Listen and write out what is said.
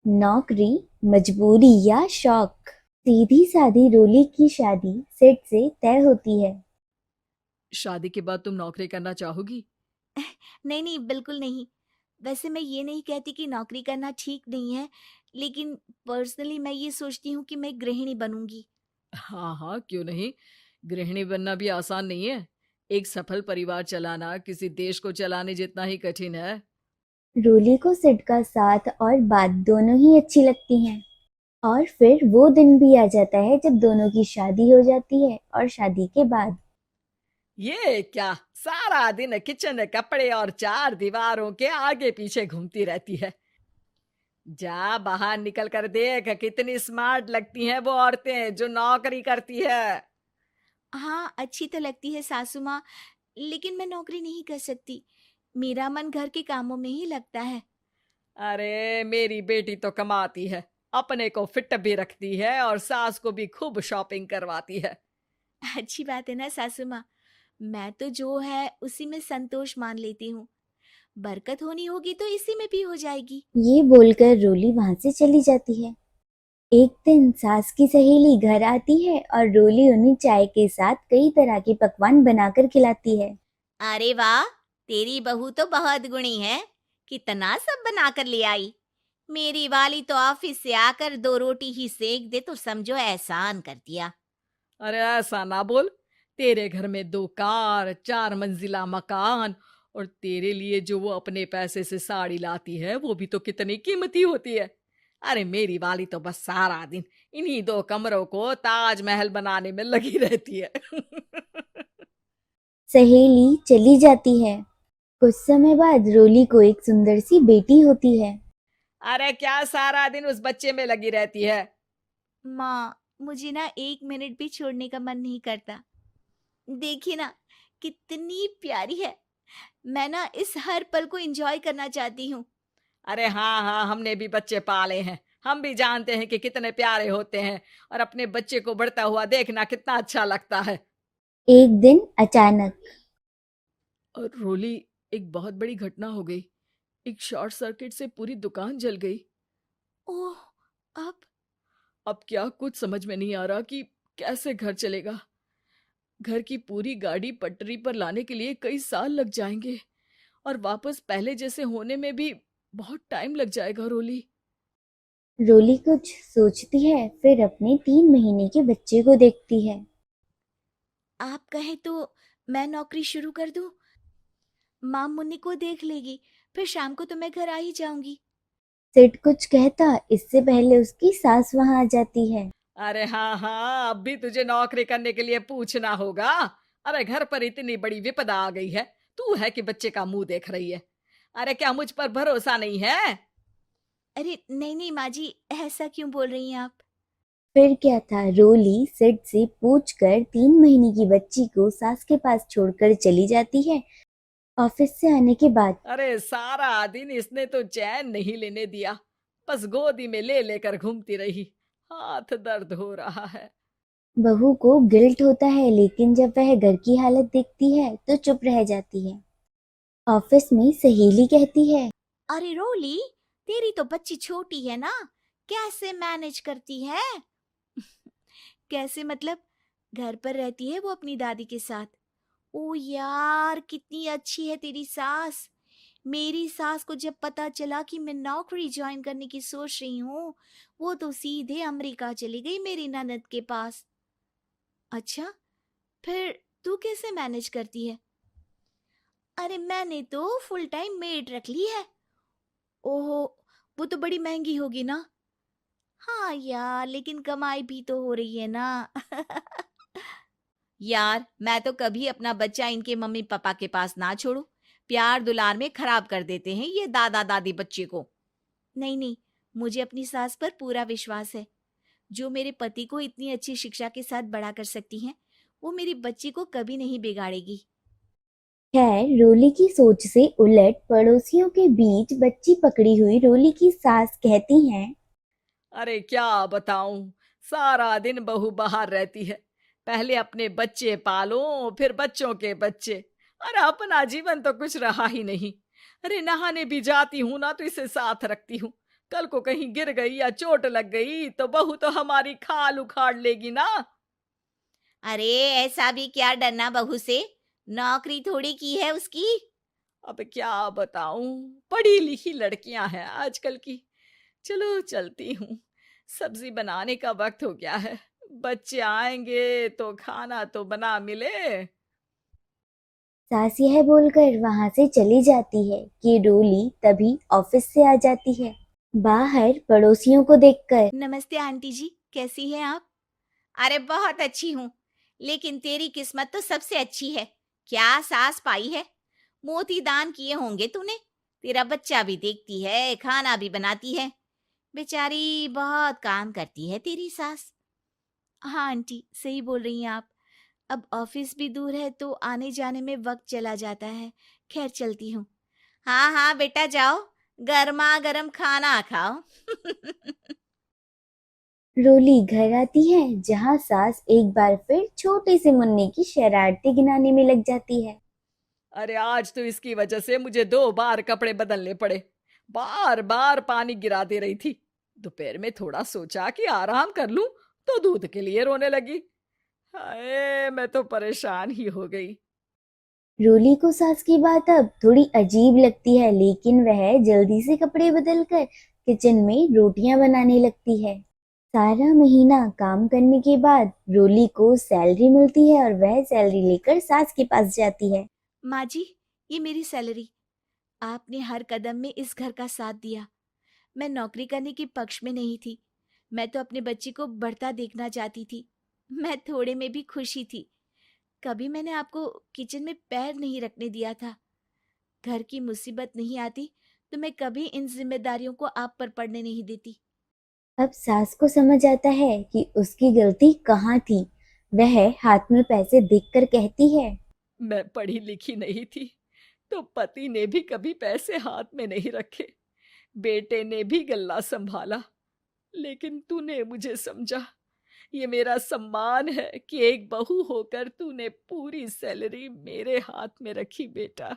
नौकरी, मजबूरी या शौक। सीधी सादी रोली की शादी सेट से तय होती है। शादी के बाद तुम नौकरी करना चाहोगी? नहीं, नहीं, बिल्कुल नहीं। वैसे मैं ये नहीं कहती कि नौकरी करना ठीक नहीं है, लेकिन पर्सनली मैं ये सोचती हूँ कि मैं गृहिणी बनूँगी। हाँ, हाँ, क्यों नहीं? गृहिणी बनना भी आसान नहीं है। एक सफल परिवार चलाना किसी देश को चलाने जितना ही कठिन है। रोली को सिड का साथ और बात दोनों ही अच्छी लगती हैं। और फिर वो दिन भी आ जाता है जब दोनों की शादी हो जाती है और शादी के बाद ये क्या? सारा दिन किचन, कपड़े और चार दीवारों के आगे पीछे घूमती रहती है। जा बाहर निकल कर देख कितनी स्मार्ट लगती हैं वो औरतें जो नौकरी करती है। हाँ, अच्छी तो लगती है सासू माँ, लेकिन मैं नौकरी नहीं कर सकती। मेरा मन घर के कामों में ही लगता है। अरे मेरी बेटी तो कमाती है, अपने को फिट भी रखती है और सास को भी खूब शॉपिंग करवाती है। अच्छी बात है ना सासू माँ, मैं तो जो है उसी में संतोष मान लेती हूँ। बरकत होनी होगी तो इसी में भी हो जाएगी। ये बोलकर रोली वहां से चली जाती है। एक दिन सास की सहेली घर आती है और रोली उन्हें चाय के साथ कई तरह के पकवान बनाकर खिलाती है। अरे वाह! तेरी बहू तो बहुत गुणी है। कितना सब बना कर ले आई। मेरी वाली तो ऑफिस से आकर 2 रोटी ही सेक दे तो समझो एहसान कर दिया। अरे ऐसा ना बोल। तेरे घर में 2 कार, 4 मंजिला मकान और तेरे लिए जो वो अपने पैसे से साड़ी लाती है वो भी तो कितनी कीमती होती है। अरे मेरी वाली तो बस सारा दिन इन्हीं 2 कमरों को ताजमहल बनाने में लगी रहती है। सहेली चली जाती है। कुछ समय बाद रोली को एक सुंदर सी बेटी होती है। अरे क्या सारा दिन उस बच्चे में लगी रहती है? माँ, मुझे ना 1 मिनट भी छोड़ने का मन नहीं करता। देखिए ना, कितनी प्यारी है। मैं ना इस हर पल को एन्जॉय करना चाहती हूँ। अरे हाँ, हाँ, हमने भी बच्चे पाले हैं। हम भी जानते हैं कि कितने प्यारे होते हैं और अपने बच्चे को बढ़ता हुआ देखना कितना अच्छा लगता है। एक दिन अचानक और रोली, एक बहुत बड़ी घटना हो गई। एक शॉर्ट सर्किट से पूरी दुकान जल गई। ओह! अब अब क्या कुछ समझ में नहीं आ रहा कि कैसे घर चलेगा। घर की पूरी गाड़ी पटरी पर लाने के लिए कई साल लग जाएंगे और वापस पहले जैसे होने में भी बहुत टाइम लग जाएगा रोली। रोली कुछ सोचती है, फिर अपने 3 महीने के बच्चे को देखती है। आप कहें तो मैं नौकरी शुरू कर दूँ? माँ मुन्नी को देख लेगी, फिर शाम को तो मैं घर आ ही जाऊँगी। सिड कुछ कहता, इससे पहले उसकी सास वहां आ जाती है। अरे हाँ, हाँ, अब भी तुझे नौकरी करने के लिए पूछना होगा। अरे घर पर इतनी बड़ी विपदा आ गई है, तू है कि बच्चे का मुंह देख रही है। अरे क्या मुझ पर भरोसा नहीं है? अरे नहीं, नहीं माँ जी, ऐसा क्यों बोल रही हैं आप? फिर क्या था, रोली सिड से पूछकर 3 महीने की बच्ची को सास के पास छोड़कर चली जाती है। ऑफिस से आने के बाद अरे सारा दिन इसने तो चैन नहीं लेने दिया, बस गोदी में ले लेकर घूमती रही। हाथ दर्द हो रहा है। बहू को गिल्ट होता है, लेकिन जब वह घर की हालत देखती है तो चुप रह जाती है। ऑफिस में सहेली कहती है, अरे रोली, तेरी तो बच्ची छोटी है ना, कैसे मैनेज करती है? कैसे मतलब? घर पर रहती है वो अपनी दादी के साथ। ओ यार, कितनी अच्छी है तेरी सास। मेरी सास को जब पता चला कि मैं नौकरी ज्वाइन करने की सोच रही हूँ, वो तो सीधे अमेरिका चली गई मेरी ननद के पास। अच्छा, फिर तू कैसे मैनेज करती है? अरे मैंने तो फुल टाइम मेड रख ली है। ओहो, वो तो बड़ी महंगी होगी ना। हाँ यार, लेकिन कमाई भी तो हो रही है ना। यार, मैं तो कभी अपना बच्चा इनके मम्मी पापा के पास ना छोड़ू। प्यार दुलार में खराब कर देते हैं ये दादा दादी बच्चे को। नहीं, नहीं, मुझे अपनी सास पर पूरा विश्वास है। जो मेरे पति को इतनी अच्छी शिक्षा के साथ बड़ा कर सकती हैं, वो मेरी बच्ची को कभी नहीं बिगाड़ेगी। खैर रोली की सोच से उलट पड़ोसियों के बीच बच्ची पकड़ी हुई रोली की सास कहती हैं, अरे क्या बताऊं, सारा दिन बहू बाहर रहती है। पहले अपने बच्चे पालो, फिर बच्चों के बच्चे। अरे अपना जीवन तो कुछ रहा ही नहीं। अरे नहाने भी जाती हूं ना तो इसे साथ रखती हूँ। कल को कहीं गिर गई या चोट लग गई तो बहू तो हमारी खाल उखाड़ लेगी ना। अरे ऐसा भी क्या डरना बहू से, नौकरी थोड़ी की है उसकी। अब क्या बताऊं, पढ़ी लिखी लड़कियां हैं आजकल की। चलो चलती हूँ, सब्जी बनाने का वक्त हो गया है। बच्चे आएंगे तो खाना तो बना मिले। सास यह बोलकर वहां से चली जाती है कि रोली तभी ऑफिस से आ जाती है। बाहर पड़ोसियों को देखकर नमस्ते आंटी जी, कैसी हैं आप? अरे बहुत अच्छी हूँ, लेकिन तेरी किस्मत तो सबसे अच्छी है। क्या सास पाई है, मोती दान किए होंगे तूने। तेरा बच्चा भी देखती है, खाना भी बनाती है। बेचारी बहुत काम करती है तेरी सास। हाँ आंटी, सही बोल रही हैं आप। अब ऑफिस भी दूर है तो आने जाने में वक्त चला जाता है। खैर चलती हूँ। हाँ हाँ बेटा जाओ, गर्मा गर्म खाना खाओ। रोली घर आती है जहां सास एक बार फिर छोटे से मुन्ने की शरारतें गिनाने में लग जाती है। अरे आज तो इसकी वजह से मुझे 2 बार कपड़े बदलने पड़े। बार बार पानी गिरा दे रही थी। दोपहर में थोड़ा सोचा कि आराम कर लूं तो दूध के लिए रोने लगी। हाय, मैं तो परेशान ही हो गई। रोली को सास की बात अब थोड़ी अजीब लगती है, लेकिन वह जल्दी से कपड़े बदलकर किचन में रोटियां बनाने लगती है। सारा महीना काम करने के बाद रोली को सैलरी मिलती है और वह सैलरी लेकर सास के पास जाती है। माँ जी, ये मेरी सैलरी। आपने हर कदम में इस घर का साथ दिया। मैं नौकरी करने के पक्ष में नहीं थी। मैं तो अपने बच्चे को बढ़ता देखना चाहती थी। मैं थोड़े में भी खुशी थी। कभी मैंने आपको किचन में पैर नहीं रखने दिया था। घर की मुसीबत नहीं आती तो मैं कभी इन जिम्मेदारियों को आप पर पड़ने नहीं देती। अब सास को समझ आता है कि उसकी गलती कहाँ थी। वह हाथ में पैसे देखकर कहती है, मैं पढ़ी लिखी नहीं थी तो पति ने भी कभी पैसे हाथ में नहीं रखे। बेटे ने भी गल्ला संभाला, लेकिन तूने मुझे समझा। ये मेरा सम्मान है कि एक बहू होकर तूने पूरी सैलरी मेरे हाथ में रखी बेटा।